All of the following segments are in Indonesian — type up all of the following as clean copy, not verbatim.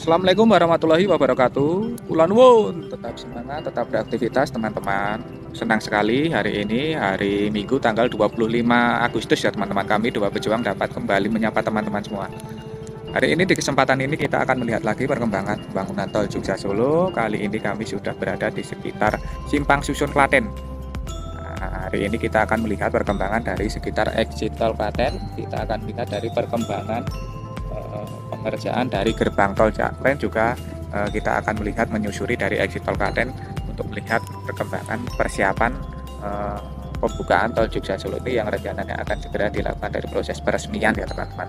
Assalamualaikum warahmatullahi wabarakatuh. Kula nuwun, tetap semangat, tetap beraktivitas teman-teman. Senang sekali hari ini, hari Minggu tanggal 25 Agustus ya teman-teman, kami Dua Pejuang dapat kembali menyapa teman-teman semua. Hari ini di kesempatan ini kita akan melihat lagi perkembangan pembangunan tol Jogja Solo. Kali ini kami sudah berada di sekitar Simpang Susun Klaten. Nah, hari ini kita akan melihat perkembangan dari sekitar exit tol Klaten. Kita akan melihat dari perkembangan pengerjaan dari gerbang tol Klaten juga kita akan melihat menyusuri dari exit tol Klaten untuk melihat perkembangan persiapan pembukaan tol Jogja Solo ini yang rencananya akan segera dilakukan dari proses peresmian ya teman-teman.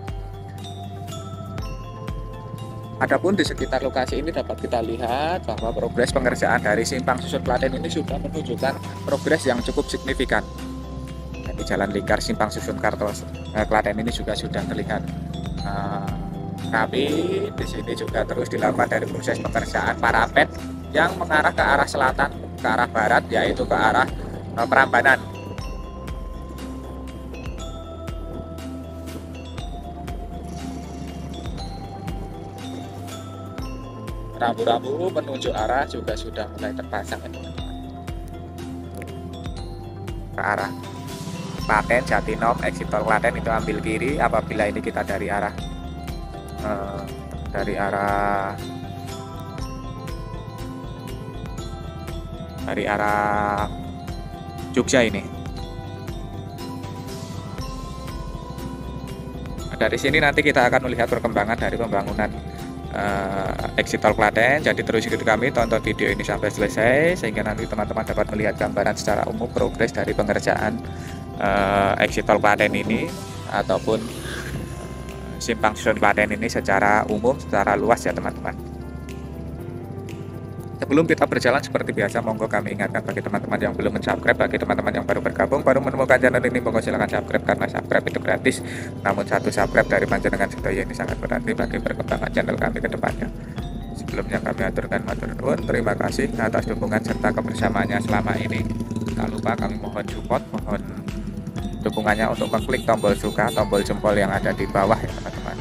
Adapun di sekitar lokasi ini dapat kita lihat bahwa progres pengerjaan dari Simpang Susun Klaten ini sudah menunjukkan progres yang cukup signifikan. Di jalan lingkar Simpang Susun Klaten ini juga sudah terlihat rapi. Di sini juga terus dilakukan dari proses pengerjaan parapet yang mengarah ke arah selatan, ke arah barat, yaitu ke arah Prambanan. Rambu-rambu penunjuk arah juga sudah mulai terpasang ya teman-teman. Ke arah Klaten, Jatinop, exit tol Klaten itu ambil kiri. Apabila ini kita dari arah Jogja ini. Dari sini nanti kita akan melihat perkembangan dari pembangunan exit tol Klaten. Jadi terus ikuti kami, tonton video ini sampai selesai sehingga nanti teman-teman dapat melihat gambaran secara umum progres dari pengerjaan exit tol Klaten ini ataupun Simpang Susun Klaten ini secara umum, secara luas ya teman-teman. Sebelum kita berjalan seperti biasa, monggo kami ingatkan bagi teman-teman yang belum subscribe, bagi teman-teman yang baru bergabung, baru menemukan channel ini, monggo silahkan subscribe karena subscribe itu gratis. Namun satu subscribe dari panjenengan sedaya ini sangat berarti bagi perkembangan channel kami ke depannya. Sebelumnya kami aturkan matur nuwun, terima kasih atas dukungan serta kebersamaannya selama ini. Tak lupa kami mohon support, mohon dukungannya untuk mengklik tombol suka, tombol jempol yang ada di bawah ya teman-teman.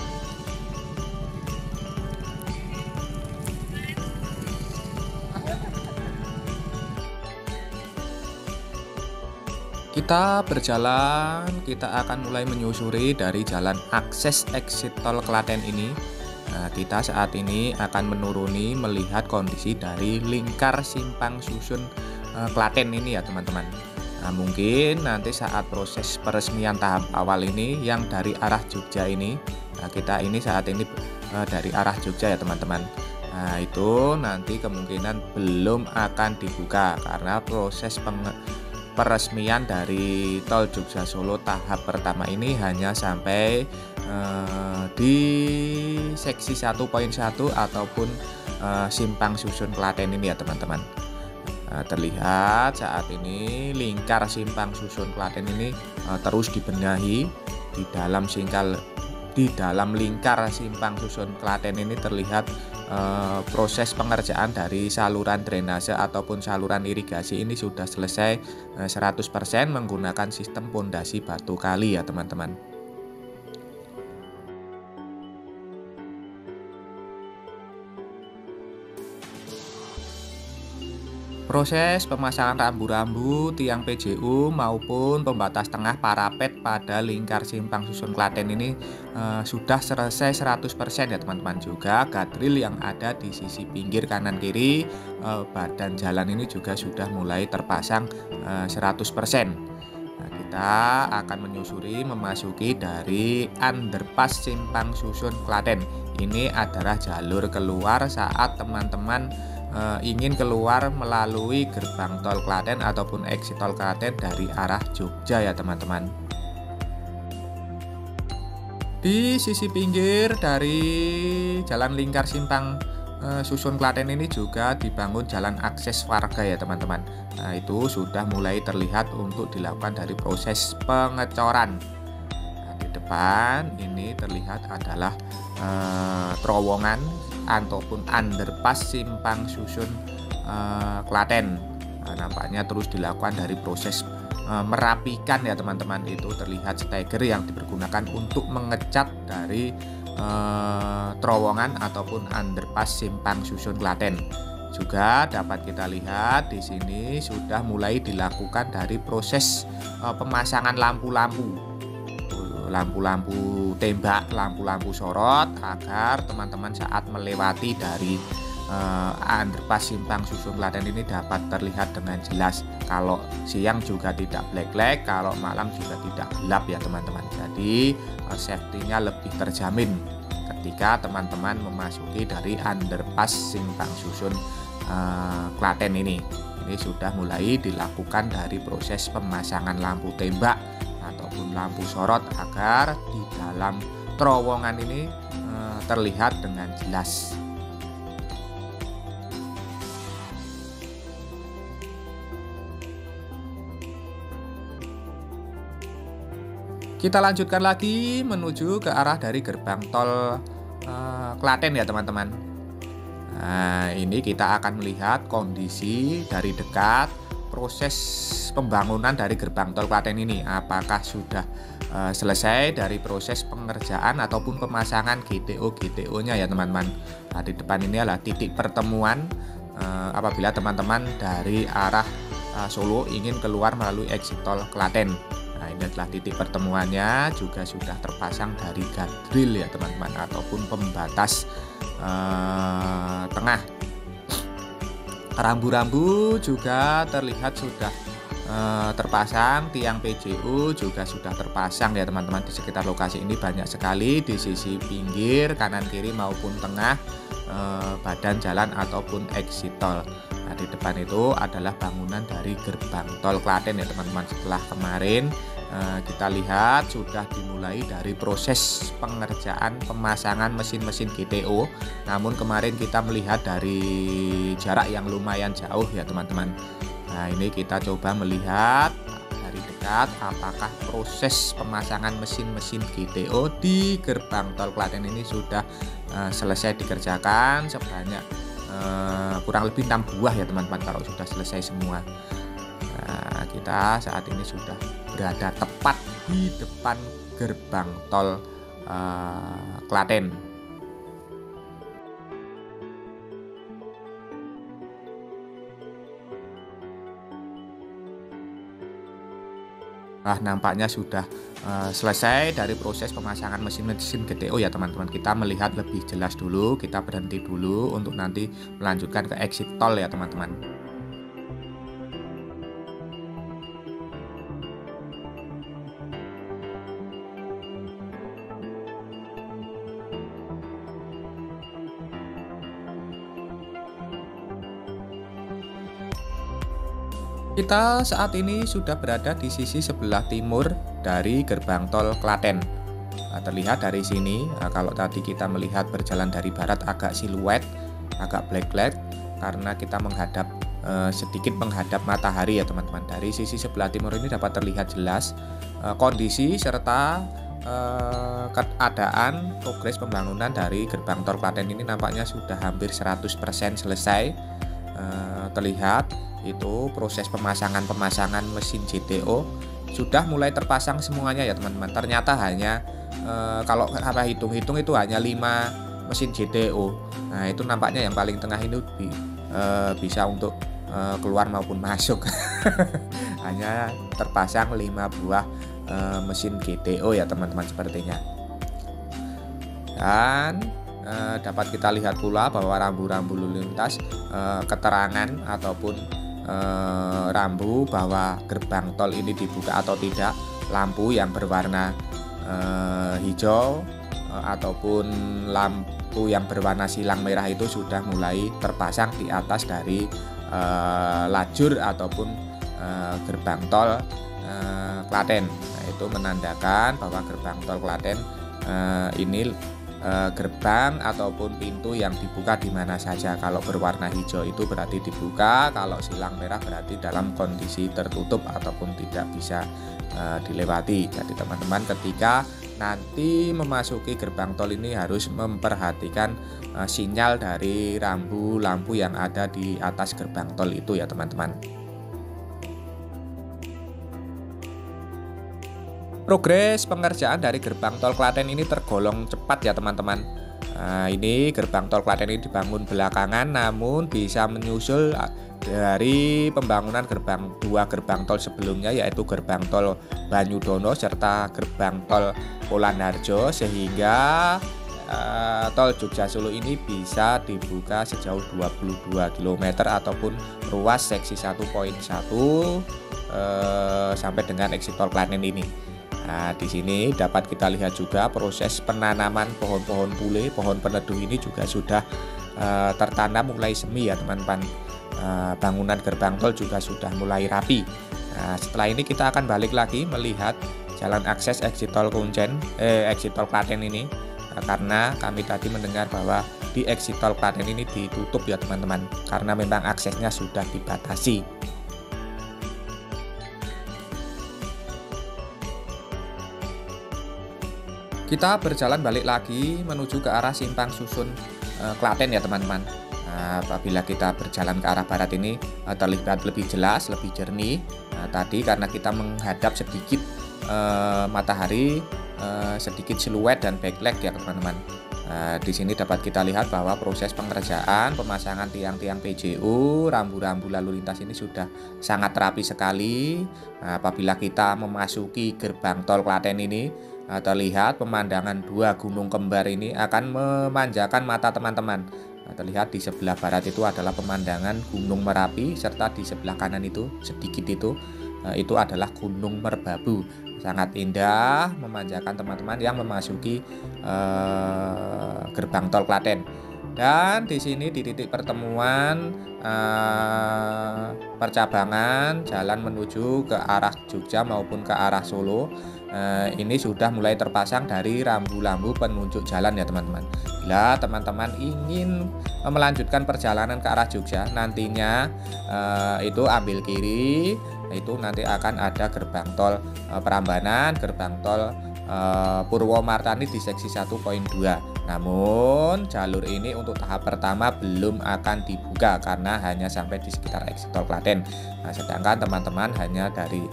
Kita berjalan, kita akan mulai menyusuri dari jalan akses exit tol Klaten ini. Nah, kita saat ini akan menuruni melihat kondisi dari lingkar Simpang Susun Klaten ini ya teman-teman. Nah, mungkin nanti saat proses peresmian tahap awal ini yang dari arah Jogja ini, nah kita ini saat ini dari arah Jogja ya teman-teman. Nah, itu nanti kemungkinan belum akan dibuka karena proses peresmian dari tol Jogja Solo tahap pertama ini hanya sampai di seksi 1.1 ataupun Simpang Susun Klaten ini ya teman-teman. Terlihat saat ini lingkar Simpang Susun Klaten ini terus dibenahi di dalam lingkar Simpang Susun Klaten ini terlihat proses pengerjaan dari saluran drainase ataupun saluran irigasi ini sudah selesai 100% menggunakan sistem pondasi batu kali ya teman-teman. Proses pemasangan rambu-rambu, tiang PJU maupun pembatas tengah parapet pada lingkar Simpang Susun Klaten ini sudah selesai 100% ya teman-teman. Juga guardrail yang ada di sisi pinggir kanan kiri badan jalan ini juga sudah mulai terpasang 100%. Nah, kita akan menyusuri memasuki dari underpass Simpang Susun Klaten. Ini adalah jalur keluar saat teman-teman ingin keluar melalui gerbang tol Klaten ataupun exit tol Klaten dari arah Jogja ya teman-teman. Di sisi pinggir dari jalan lingkar Simpang Susun Klaten ini juga dibangun jalan akses warga ya teman-teman. Nah, itu sudah mulai terlihat untuk dilakukan dari proses pengecoran. Nah, di depan ini terlihat adalah terowongan ataupun underpass Simpang Susun Klaten. Nah, nampaknya terus dilakukan dari proses merapikan ya teman-teman. Itu terlihat steger yang dipergunakan untuk mengecat dari terowongan ataupun underpass Simpang Susun Klaten. Juga dapat kita lihat di sini sudah mulai dilakukan dari proses pemasangan lampu-lampu tembak, lampu-lampu sorot, agar teman-teman saat melewati dari underpass Simpang Susun Klaten ini dapat terlihat dengan jelas. Kalau siang juga tidak black, kalau malam juga tidak gelap ya teman-teman. Jadi safety-nya lebih terjamin ketika teman-teman memasuki dari underpass Simpang Susun Klaten ini. Ini sudah mulai dilakukan dari proses pemasangan lampu tembak ataupun lampu sorot agar di dalam terowongan ini terlihat dengan jelas. Kita lanjutkan lagi menuju ke arah dari gerbang tol Klaten ya teman-teman. Nah, ini kita akan melihat kondisi dari dekat proses pembangunan dari gerbang tol Klaten ini. Apakah sudah selesai dari proses pengerjaan ataupun pemasangan GTO-nya ya teman-teman. Nah, di depan ini adalah titik pertemuan apabila teman-teman dari arah Solo ingin keluar melalui exit tol Klaten. Nah, ini adalah titik pertemuannya, juga sudah terpasang dari guardrail ya teman-teman, ataupun pembatas tengah. Rambu-rambu juga terlihat sudah terpasang, tiang PJU juga sudah terpasang ya teman-teman. Di sekitar lokasi ini banyak sekali di sisi pinggir, kanan kiri maupun tengah badan jalan ataupun exit tol. Nah, di depan itu adalah bangunan dari gerbang tol Klaten ya teman-teman. Setelah kemarin kita lihat sudah dimulai dari proses pengerjaan pemasangan mesin-mesin GTO. Namun kemarin kita melihat dari jarak yang lumayan jauh ya teman-teman. Nah, ini kita coba melihat dari dekat apakah proses pemasangan mesin-mesin GTO di gerbang tol Klaten ini sudah selesai dikerjakan sebanyak kurang lebih 6 buah ya teman-teman kalau sudah selesai semua. Nah, kita saat ini sudah berada tepat di depan gerbang tol Klaten. Nah, nampaknya sudah selesai dari proses pemasangan mesin-mesin GTO ya teman-teman. Kita melihat lebih jelas dulu, kita berhenti dulu untuk nanti melanjutkan ke exit tol ya teman-teman. Kita saat ini sudah berada di sisi sebelah timur dari gerbang tol Klaten. Nah, terlihat dari sini, kalau tadi kita melihat berjalan dari barat agak siluet, agak black karena kita menghadap sedikit menghadap matahari ya teman-teman. Dari sisi sebelah timur ini dapat terlihat jelas kondisi serta keadaan progres pembangunan dari gerbang tol Klaten ini nampaknya sudah hampir 100% selesai. Terlihat itu proses pemasangan mesin GTO sudah mulai terpasang semuanya ya teman-teman. Ternyata hanya kalau hitung-hitung itu hanya 5 mesin GTO. Nah, itu nampaknya yang paling tengah ini bisa untuk keluar maupun masuk. Hanya terpasang 5 buah mesin GTO ya teman-teman sepertinya. Dan dapat kita lihat pula bahwa rambu-rambu lalu lintas keterangan ataupun rambu bahwa gerbang tol ini dibuka atau tidak, lampu yang berwarna hijau ataupun lampu yang berwarna silang merah itu sudah mulai terpasang di atas dari lajur ataupun gerbang tol Klaten. Nah, itu menandakan bahwa gerbang tol Klaten ini gerbang ataupun pintu yang dibuka di mana saja. Kalau berwarna hijau itu berarti dibuka, kalau silang merah berarti dalam kondisi tertutup ataupun tidak bisa dilewati. Jadi teman-teman ketika nanti memasuki gerbang tol ini harus memperhatikan sinyal dari rambu lampu yang ada di atas gerbang tol itu ya teman-teman. Progres pengerjaan dari gerbang tol Klaten ini tergolong cepat ya teman-teman. Nah, ini gerbang tol Klaten ini dibangun belakangan namun bisa menyusul dari pembangunan dua gerbang tol sebelumnya, yaitu gerbang tol Banyudono serta gerbang tol Polanharjo, sehingga tol Jogja Solo ini bisa dibuka sejauh 22 km ataupun ruas seksi 1.1 sampai dengan eksit tol Klaten ini. Nah, di sini dapat kita lihat juga proses penanaman pohon-pohon pule, pohon peneduh ini juga sudah tertanam mulai semi ya teman-teman. Bangunan gerbang tol juga sudah mulai rapi. Nah, setelah ini kita akan balik lagi melihat jalan akses eksit tol eksit tol Klaten ini, karena kami tadi mendengar bahwa di eksit tol Klaten ini ditutup ya teman-teman, karena memang aksesnya sudah dibatasi. Kita berjalan balik lagi menuju ke arah simpang susun Klaten ya teman-teman. Nah, apabila kita berjalan ke arah barat ini terlihat lebih jelas, lebih jernih. Nah, tadi karena kita menghadap sedikit matahari, sedikit siluet dan backlight ya teman-teman. Nah, di sini dapat kita lihat bahwa proses pengerjaan pemasangan tiang-tiang PJU, rambu-rambu lalu lintas ini sudah sangat rapi sekali. Nah, apabila kita memasuki gerbang tol Klaten ini, terlihat pemandangan dua gunung kembar ini akan memanjakan mata teman-teman. Terlihat di sebelah barat itu adalah pemandangan Gunung Merapi, serta di sebelah kanan itu sedikit itu adalah Gunung Merbabu. Sangat indah, memanjakan teman-teman yang memasuki gerbang tol Klaten. Dan di sini di titik pertemuan percabangan jalan menuju ke arah Jogja maupun ke arah Solo, ini sudah mulai terpasang dari rambu-rambu penunjuk jalan ya teman-teman. Bila teman-teman ingin melanjutkan perjalanan ke arah Jogja, nantinya itu ambil kiri, itu nanti akan ada gerbang tol Prambanan, gerbang tol Purwomartani di seksi 1.2. Namun jalur ini untuk tahap pertama belum akan dibuka karena hanya sampai di sekitar eksit tol Klaten. Nah, sedangkan teman-teman hanya dari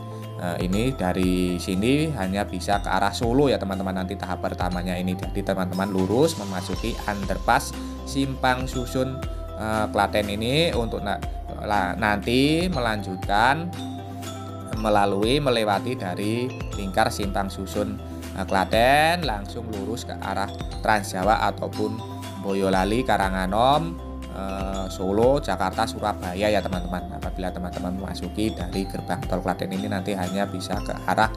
sini hanya bisa ke arah Solo ya teman-teman, nanti tahap pertamanya ini. Jadi teman-teman lurus memasuki underpass simpang susun Klaten ini untuk nanti melanjutkan melewati dari lingkar simpang susun Klaten, langsung lurus ke arah Trans Jawa ataupun Boyolali, Karanganom, Solo, Jakarta, Surabaya ya teman-teman. Apabila teman-teman memasuki dari gerbang tol Klaten ini nanti hanya bisa ke arah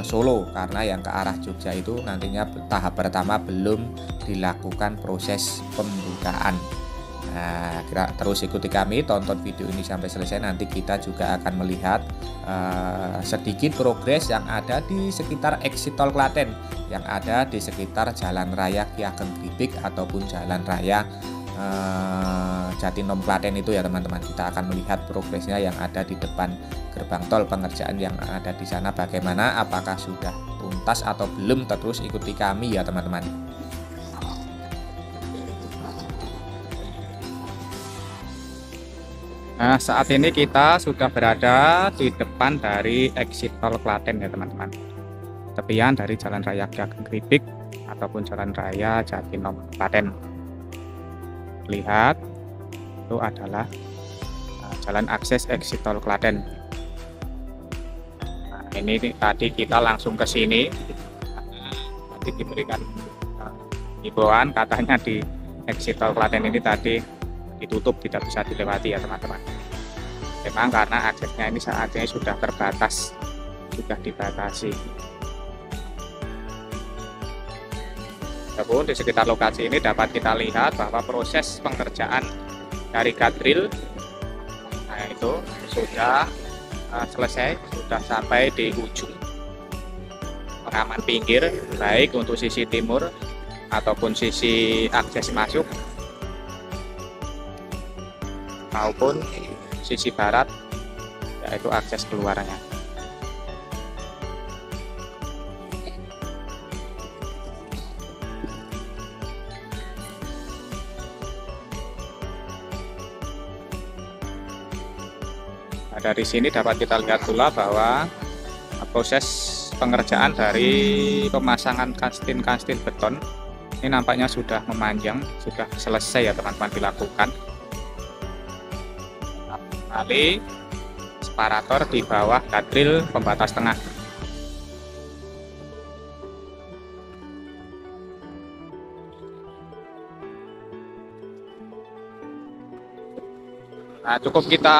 Solo, karena yang ke arah Jogja itu nantinya tahap pertama belum dilakukan proses pembukaan. Nah, terus ikuti kami, tonton video ini sampai selesai. Nanti kita juga akan melihat sedikit progres yang ada di sekitar eksit tol Klaten, yang ada di sekitar Jalan Raya Ki Ageng Gribik ataupun Jalan Raya Jatinom Klaten itu ya teman-teman. Kita akan melihat progresnya yang ada di depan gerbang tol, pengerjaan yang ada di sana bagaimana, apakah sudah tuntas atau belum. Terus ikuti kami ya teman-teman. Nah, saat ini kita sudah berada di depan dari eksit tol Klaten ya teman-teman. Tepian dari Jalan Raya Ki Ageng Gribik ataupun Jalan Raya Jatinom Klaten. Lihat, itu adalah jalan akses eksit tol Klaten. Nah, ini tadi kita langsung ke sini. Nanti diberikan himbauan katanya di eksit tol Klaten ini tadi ditutup, tidak bisa dilewati ya teman-teman. Memang karena aksesnya ini saat ini sudah terbatas, sudah dibatasi. Namun di sekitar lokasi ini dapat kita lihat bahwa proses pengerjaan dari guardrail, nah itu sudah selesai, sudah sampai di ujung pengaman pinggir, baik untuk sisi timur ataupun sisi akses masuk maupun sisi barat, yaitu akses keluarnya. Nah, dari sini dapat kita lihat pula bahwa proses pengerjaan dari pemasangan kastin beton ini nampaknya sudah memanjang, sudah selesai ya teman-teman dilakukan. Kali separator di bawah gadril pembatas tengah. Nah, cukup kita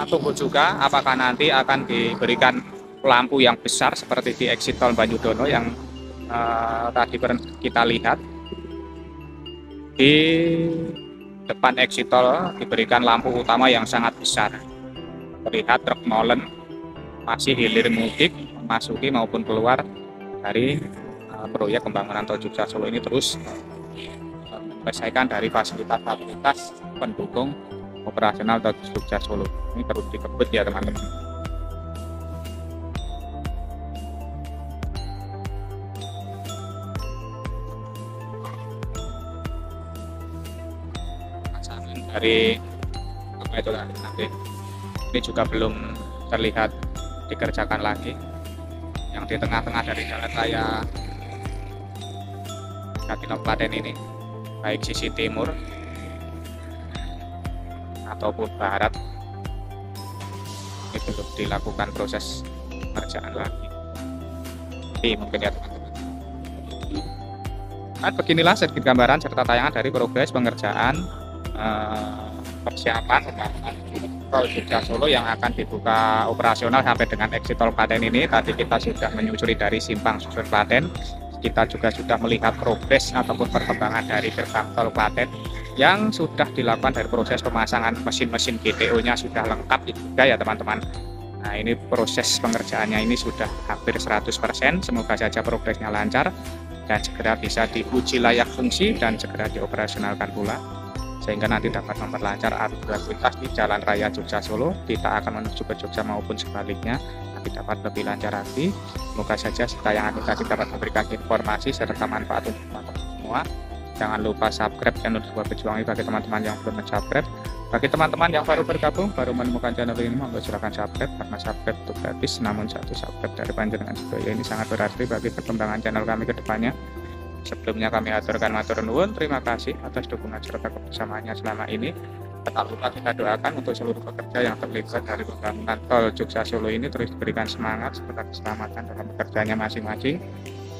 tunggu juga apakah nanti akan diberikan lampu yang besar seperti di exit tol Banyudono yang tadi kita lihat. Di depan exit tol diberikan lampu utama yang sangat besar. Terlihat truk molen masih hilir mudik memasuki maupun keluar dari proyek pembangunan tol Jogja Solo ini terus menyelesaikan dari fasilitas-fasilitas pendukung operasional tol Jogja Solo. Ini terus dikebut ya teman-teman. Dari apa itu nanti ini juga belum terlihat dikerjakan lagi. Yang di tengah-tengah dari jalan raya Jatinegara Klaten ini, baik sisi timur ataupun barat, itu belum dilakukan proses pengerjaan lagi. Jadi mungkin ya teman-teman. Nah, beginilah sedikit gambaran serta tayangan dari progres pengerjaan persiapan tol Jogja Solo yang akan dibuka operasional sampai dengan exit tol Klaten ini. Tadi kita sudah menyusuri dari simpang susun Klaten, kita juga sudah melihat progres ataupun perkembangan dari gerbang tol Klaten yang sudah dilakukan dari proses pemasangan mesin-mesin GTO-nya sudah lengkap juga ya teman-teman. Nah, ini proses pengerjaannya ini sudah hampir 100%, semoga saja progresnya lancar dan segera bisa diuji layak fungsi dan segera dioperasionalkan pula, sehingga nanti dapat memperlancar arus lalu lintas di Jalan Raya Jogja Solo. Kita akan menuju ke Jogja maupun sebaliknya nanti dapat lebih lancar lagi. Semoga saja tayangan ini tadi dapat memberikan informasi serta manfaat untuk teman-teman semua. Jangan lupa subscribe channel Sebuah Pejuang ini bagi teman-teman yang belum subscribe. Bagi teman-teman yang baru bergabung, baru menemukan channel ini, monggo silakan subscribe karena subscribe itu gratis. Namun satu subscribe dari panjenengan sedaya ini sangat berarti bagi perkembangan channel kami ke depannya. Sebelumnya kami aturkan matur nuwun, terima kasih atas dukungan serta kebersamaannya selama ini. Tak lupa kita doakan untuk seluruh pekerja yang terlibat dari pembangunan tol Jogja Solo ini terus diberikan semangat serta keselamatan dalam pekerjaannya masing-masing.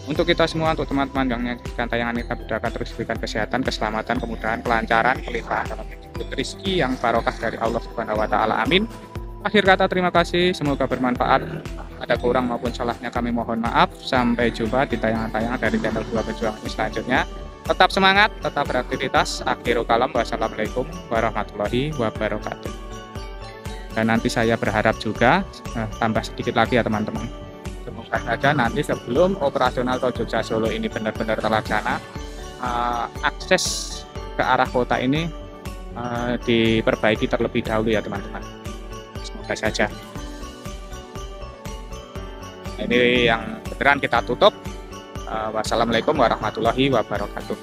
Untuk kita semua, untuk teman-teman yang menyaksikan tayangan ini, kita doakan terus diberikan kesehatan, keselamatan, kemudahan, kelancaran, kelimpahan dalam hidup, rezeki yang barokah dari Allah Subhanahu wa taala. Amin. Akhir kata terima kasih, semoga bermanfaat. Ada kurang maupun salahnya kami mohon maaf. Sampai jumpa di tayangan-tayangan dari channel Sebuah Pejuang ini selanjutnya. Tetap semangat, tetap beraktivitas. Akhirul kalam, wassalamualaikum warahmatullahi wabarakatuh. Dan nanti saya berharap juga tambah sedikit lagi ya teman-teman. Semoga saja nanti sebelum operasional tol Jogja Solo ini benar-benar terlaksana, akses ke arah kota ini diperbaiki terlebih dahulu ya teman-teman. Semoga saja. Ini yang beneran kita tutup. Wassalamualaikum warahmatullahi wabarakatuh.